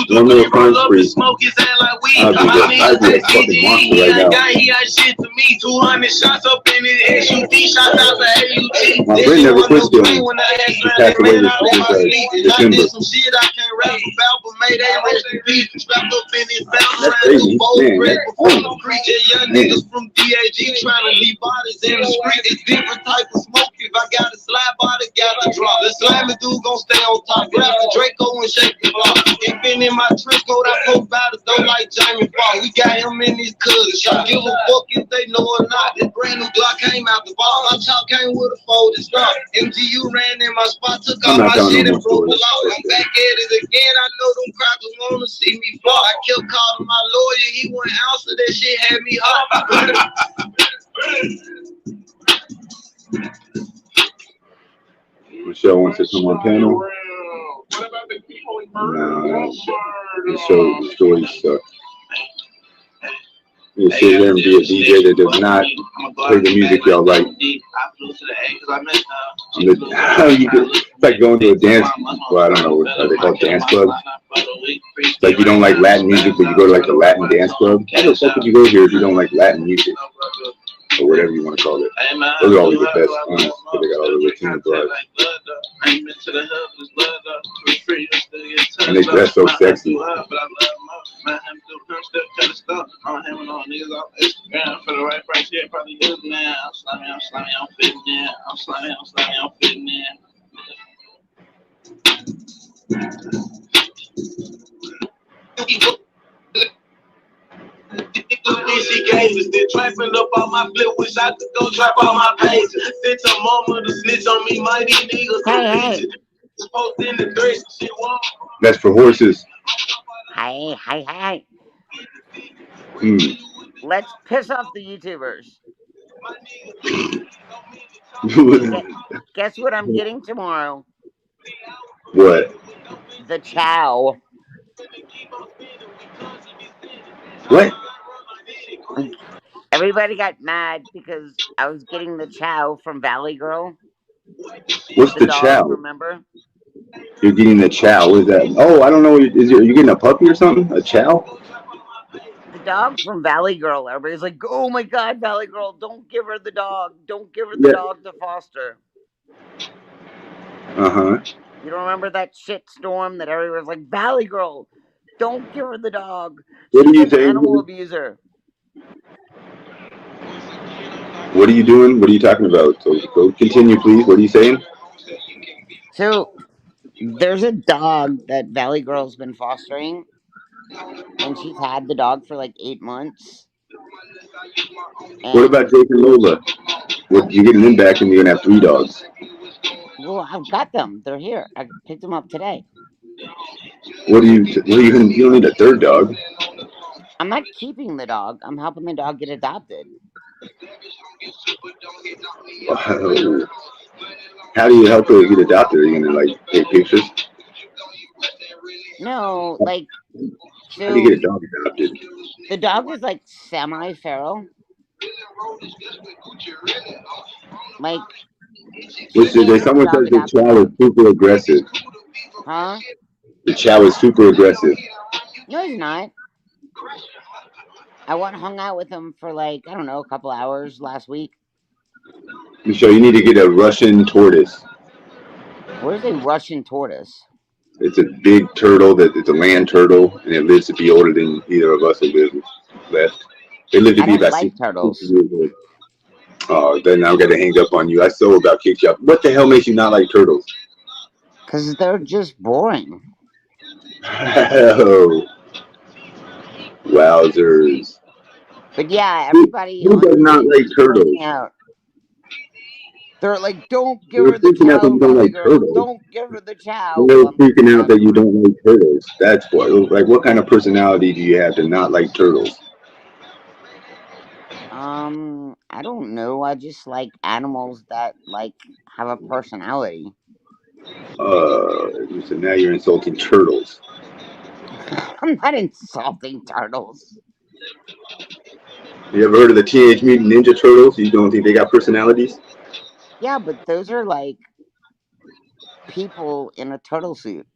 One more crunch free. Smoke his ass like weed. I'd be a fucking monster right now. He ain't shit to me. 200 shots up in his SUV, shots out the AUG. My friend never quit stealing. He passed away this December. Some shit I can't rap about, but made they rest in peace. Strapped up in his family. That's crazy. Man, young niggas from DAG trying to leave bodies in the street. It's different type of smoke. If I got a slide body, got a drop. The slimy dude gon' stay on top. Grab the Draco and shake the block. He been in my trench coat, I poke by the door like Jamie Foxx. We got him in his cousins. I give a fuck if they know or not. This brand new Glock came out the ball. My chop came with a folded strap. MGU ran in my spot, took off my shit and broke the law. I'm back at it again. I know them crackers wanna see me fall. I kept calling my lawyer, he wouldn't answer. That shit had me hot. Michelle wants to come on panel. Nah, the stories suck. You sit here and be a DJ that does not play the music y'all like. It's like going to a dance, well, I don't know, what are they called, dance clubs? It's like you don't like Latin music, but you go to like the Latin dance club. Why the fuck would you go here if you don't like Latin music? Or whatever you want to call it. Those are always the best ones, but they got all the Latino drive. And they dress so sexy. She gave us the trapping up on my flip, wish I could go trap on my page. Sent a mama to snitch on me, mighty niggas. Hey. Posting the dress, she won't. That's for horses. Hey. Let's piss off the YouTubers. Guess what I'm getting tomorrow? What? The chow. What? Everybody got mad because I was getting the chow from Valley Girl. What's the dog, chow? Remember? You're getting a chow. What is that? Oh, I don't know. Are you getting a puppy or something? A chow? The dog from Valley Girl. Everybody's like, "Oh my God, Valley Girl! Don't give her the dog. Don't give her the Yeah. dog to foster." Uh huh. You don't remember that shit storm that everyone was like, "Valley Girl, don't give her the dog. What are She's you an animal saying? abuser." What are you doing? What are you talking about? So go continue, please. What are you saying? So there's a dog that Valley Girl's been fostering, and she's had the dog for like 8 months. What about And Jake and Lola? What you getting them back, and you're gonna have three dogs. well, I've got them. They're here. I picked them up today. What are you? What are you gonna? You don't need a third dog. I'm not keeping the dog. I'm helping the dog get adopted. Wow. How do you help her get adopted? Are you gonna like take pictures? No, like, How do you so get a dog adopted? the dog is like semi feral. Like, she Which can't have the someone dog says the adopted chow yet. is super aggressive. Huh? The chow is super aggressive. No, he's not. I went and hung out with him for like, I don't know, a couple hours last week. So you need to get a Russian tortoise. Where's a Russian tortoise? It's a big turtle that it's a land turtle, and it lives to be older than either of us have lived left. They live to I be don't about like 60 turtles years old. Oh, then I'm gonna hang up on you. I so about kicked you out. What the hell makes you not like turtles? because they're just boring. Oh, wowzers! But yeah, Who, everybody who on does not stage like is freaking turtles? out. They're like, "Don't give You're her the freaking out that chow, you don't Valley like Girl. turtles. Don't give her the chow." Well, You're I'm freaking out that you honestly, don't like turtles. That's what. Like, what kind of personality do you have to not like turtles? I don't know. I just like animals that like have a personality. So now you're insulting turtles. I'm not insulting turtles. You ever heard of the Teenage Mutant Ninja Turtles? You don't think they got personalities? Yeah, but those are like people in a turtle suit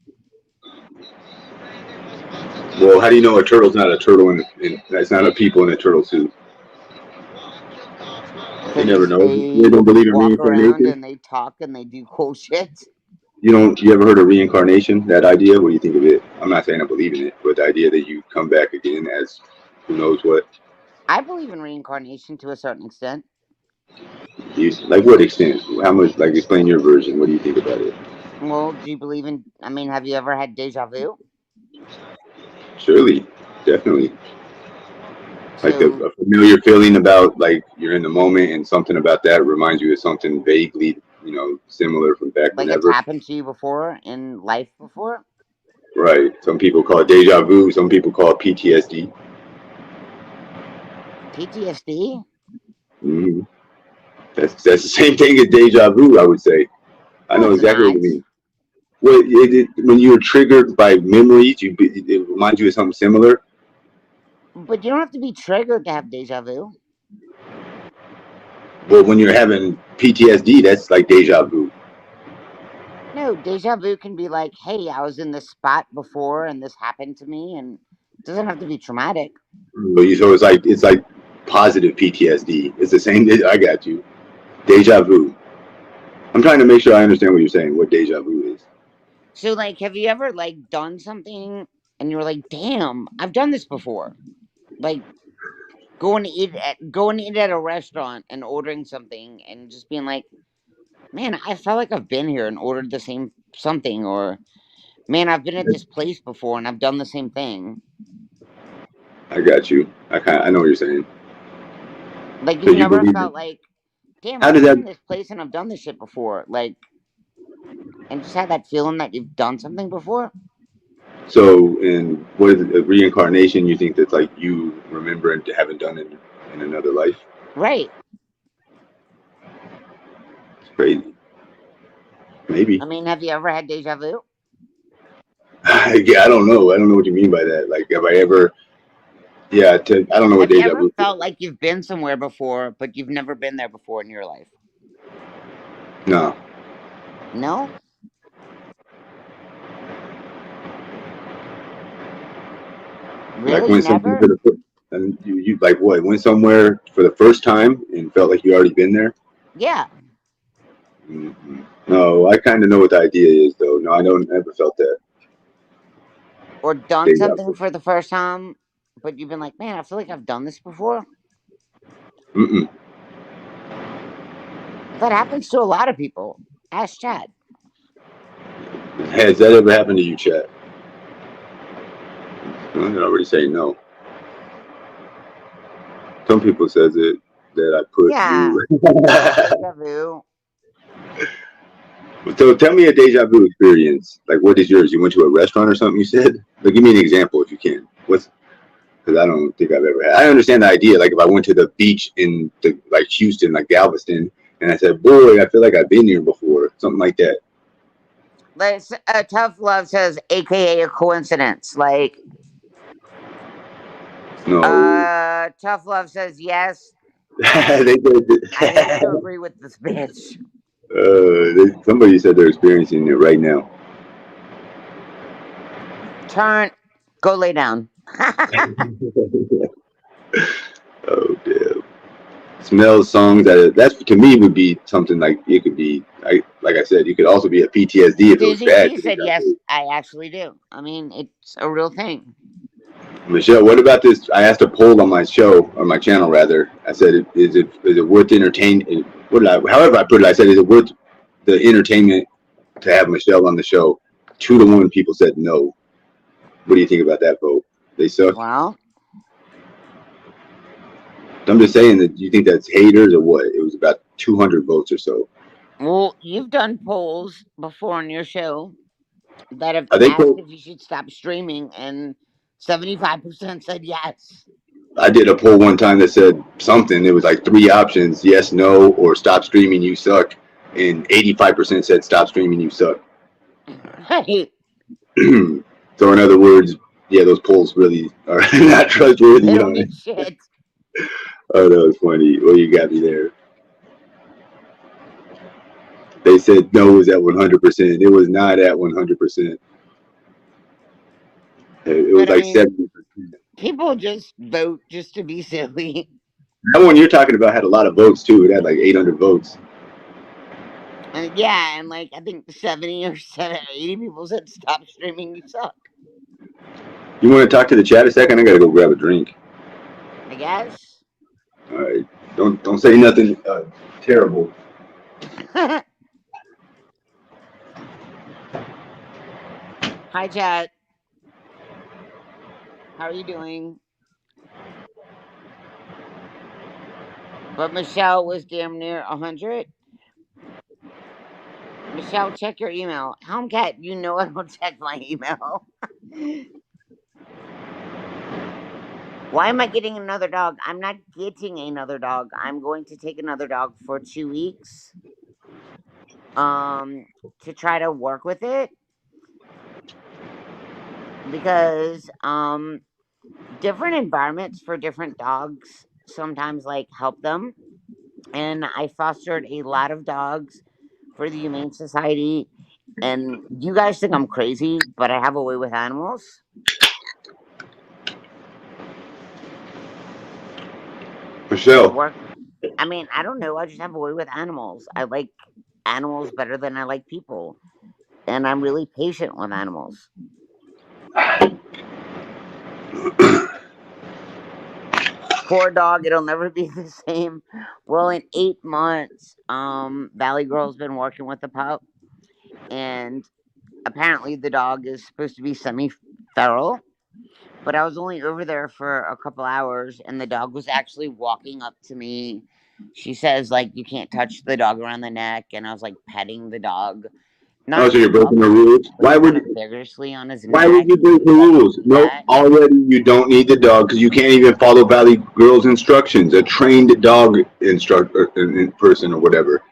Well, how do you know a turtle's not a turtle and that's not a people in a turtle suit? You never because know. You they don't believe in walk around reincarnation? and they talk and they do cool shit. You don't. You ever heard of reincarnation? That idea? What do you think of it? I'm not saying I believe in it, but the idea that you come back again as who knows what. I believe in reincarnation to a certain extent. Like what extent? How much? Like explain your version. What do you think about it? Well, do you believe in? I mean, have you ever had deja vu? Surely, definitely. Like So, a familiar feeling about like you're in the moment and something about that reminds you of something vaguely, similar from back like it's whenever. happened to you before in life before? Right. Some people call it deja vu. Some people call it PTSD. PTSD? Hmm. That's the same thing as deja vu. I would say. I No, know it's exactly what not. you mean. Well, when you're triggered by memories, it reminds you of something similar. But you don't have to be triggered to have deja vu. But when you're having PTSD, that's like deja vu. No, deja vu can be like, hey, I was in this spot before and this happened to me, and it doesn't have to be traumatic. So it's like positive PTSD. It's the same. I got you. Deja vu. I'm trying to make sure I understand what you're saying. What deja vu is. So, like, have you ever like done something and you're like, damn, I've done this before? Like going to eat at a restaurant and ordering something and just being like, man, I felt like I've been here and ordered the same something, or man, I've been at this place before and I've done the same thing. I got you. I know what you're saying. Like, So you've you never believe it? felt like, damn, How I've does been that? in this place and I've done this shit before. Like, and just had that feeling that you've done something before. So in what is it, reincarnation? You think that's like you remember and haven't done it in another life? Right. It's crazy. Maybe. I mean, have you ever had deja vu? Yeah, I don't know. I don't know what you mean by that. Like, have I ever? Yeah, I don't know what Have you deja ever vu is. felt like you've been somewhere before, but you've never been there before in your life? No, No? Like Really? when something Never? for the and you like what went somewhere for the first time and felt like you already been there. Yeah. No, I kind of know what the idea is though. No, I don't ever felt that. Or done Deja something vu. for the first time, but you've been like, man, I feel like I've done this before. Mm-mm. Well, that happens to a lot of people. Ask Chad. Has that ever happened to you, Chad? I already say no. Some people says it that I put Yeah. you. Deja vu. So tell me a deja vu experience. Like, what is yours? You went to a restaurant or something? You said. Like, give me an example if you can. What's because I don't think I've ever had. I understand the idea. Like, if I went to the beach in like Houston, like Galveston, and I said, "Boy, I feel like I've been here before," something like that. Let's, Tough Love says, AKA a coincidence. Like, No, Tough Love says, yes. they I have to said. agree with this bitch. Somebody said they're experiencing it right now. Turn, go lay down. Oh damn! Smells, songs that's to me would be something like it could be. Like I said, you could also be a PTSD if it was Susie bad. G said, yes, I actually do. I mean, it's a real thing. Michelle, what about this? I asked a poll on my show, or my channel rather. I said, is it worth entertain? What did I? However, I put it. I said, is it worth the entertainment to have Michelle on the show? 2 to 1 people said no. What do you think about that vote? They suck. Well, I'm just saying that you think that's haters or what? It was about 200 votes or so. you've done polls before on your show that have I think asked if you should stop streaming, and 75% said yes. I did a poll one time that said something. It was like 3 options: yes, no, or stop streaming, you suck. And 85% said stop streaming, you suck. Right. So in other words, yeah, those polls really are not They trustworthy. don't Huh? mean shit. Oh, that was funny. Well, you got me there. They said no was at 100%. It was not at 100%. It was But I like mean, 70%. people just vote just to be silly. That one you're talking about had a lot of votes too. It had like 800 votes. And yeah, and like I think 70 or 80 people said stop streaming, you suck. You want to talk to the chat a second? I gotta go grab a drink. I guess. All right. Don't say nothing terrible. Hi, chat. How are you doing? But Michelle was damn near 100. Michelle, check your email. Homecat, you know I don't check my email. Why am I getting another dog? I'm not getting another dog. I'm going to take another dog for 2 weeks. Um, to try to work with it because different environments for different dogs sometimes like help them. And I fostered a lot of dogs for the Humane Society. And you guys think I'm crazy, but I have a way with animals. I Michelle, work. I mean, I don't know. I just have a way with animals. I like animals better than I like people, and I'm really patient with animals. Poor dog, it'll never be the same. Well, in 8 months, Valley Girl's been working with the pup, and apparently the dog is supposed to be semi-feral. But I was only over there for a couple hours, and the dog was actually walking up to me. She says, like, you can't touch the dog around the neck, and I was like petting the dog. oh, Not so you're breaking the lovingly, rules. like kind of vigorously on his Why would neck. you break the Let me rules? do Nope. that. Already, you don't need the dog because you can't even follow Valley Girl's instructions. A trained dog instructor in person or whatever.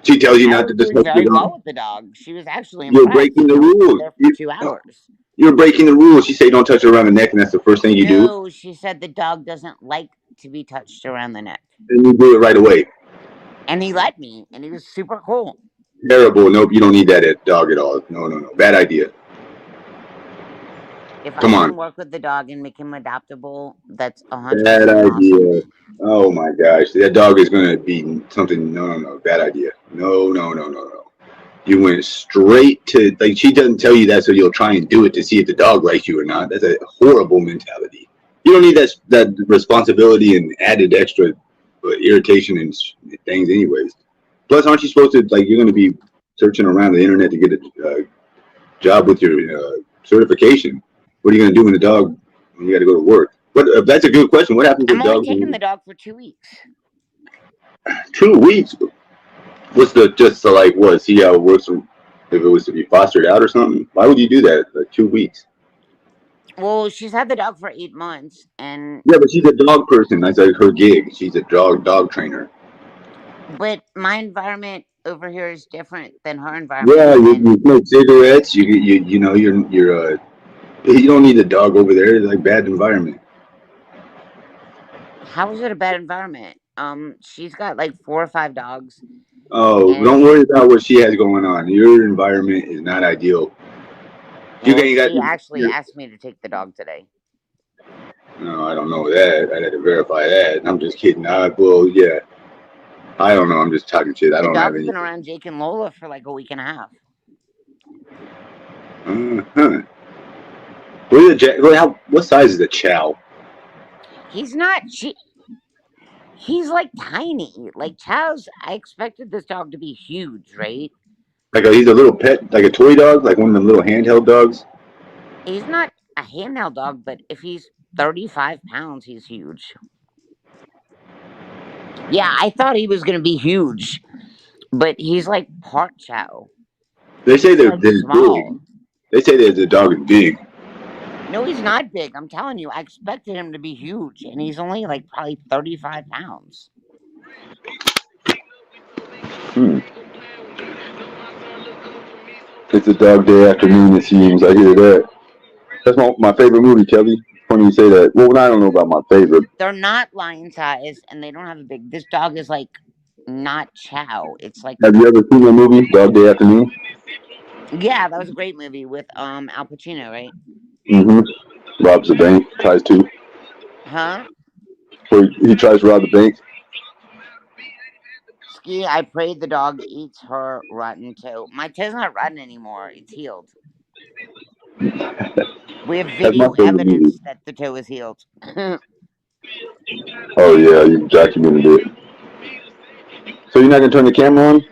She tells you I not to was doing discuss the very dog. well with the dog. She was actually You're impressed. breaking the I was only rules. there for 2 hours. You're breaking the rules. She say don't touch her around the neck, and that's the first thing you do, No, she said the dog doesn't like to be touched around the neck. and you do it right away. And he let me, and he was super cool. Terrible. Nope. You don't need that dog at all. No, no, no. Bad idea. If I Come on. can work with the dog and make him adoptable, that's Bad 100% awesome. idea. Oh my gosh. That dog is going to be something. No, no, no. Bad idea. No, no, no, no, no. You went straight to, like, she doesn't tell you that so you'll try and do it to see if the dog likes you or not. That's a horrible mentality. You don't need that responsibility and added extra irritation and things, anyways. Plus, aren't you supposed to, like, you're going to be searching around the internet to get a job with your certification? What are you going to do when the dog, when you got to go to work? But that's a good question. What happens I'm with only dogs taking in the dog for 2 weeks. 2 weeks? What's the, just to, like, what, see how it works if it was to be fostered out or something? Why would you do that? Like 2 weeks? Well, she's had the dog for 8 months, and Yeah, but she's a dog person. That's like her gig. She's a dog trainer. but my environment over here is different than her environment, Yeah, and you smoke cigarettes. You know you're you don't need a dog over there. It's like bad environment. how is it a bad environment? She's got like 4 or 5 dogs, Oh, don't and worry about what she has going on. Your environment is not ideal. You well, ain't got she actually your, asked me to take the dog today. no, I don't know that. I had to verify that. I'm just kidding. Well, yeah. I don't know. I'm just talking shit. I The don't have dog's any. been around Jake and Lola for like a week and a half. Uh-huh. What size is the chow? He's not. He's like tiny. Like Chow's. I expected this dog to be huge, right? Like he's a little pet, like a toy dog, like one of the little handheld dogs. He's not a handheld dog, but if he's 35 pounds, he's huge. Yeah, I thought he was gonna be huge, but he's like part Chow. They say He's like they're big. small. They say that the dog is big. No, he's not big. I'm telling you, I expected him to be huge, and he's only like probably 35 pounds. Hmm. It's a dog day afternoon, it seems. I hear that. That's my favorite movie, Kelly. Funny you say that. Well, I don't know about my favorite. They're not lion size, and they don't have a big. This dog is like not Chow. It's like, Have you ever seen the movie Dog Day Afternoon? yeah, that was a great movie with Al Pacino, right? Mm-hmm. Robs the bank, tries to. Huh? Or he tries to rob the bank. Ski, I pray the dog eats her rotten toe. My toe's not rotten anymore. It's healed. We have That's my video favorite movie. evidence that the toe is healed. Oh yeah, you documented it. So you're not gonna turn the camera on?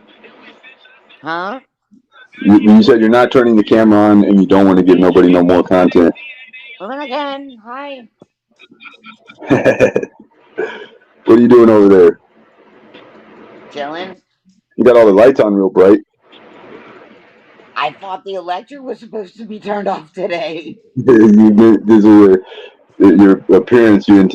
Huh? You said you're not turning the camera on, and you don't want to give nobody no more content. Moving again. Hi. What are you doing over there? Chilling. You got all the lights on real bright. I thought the electric was supposed to be turned off today. This is your appearance. You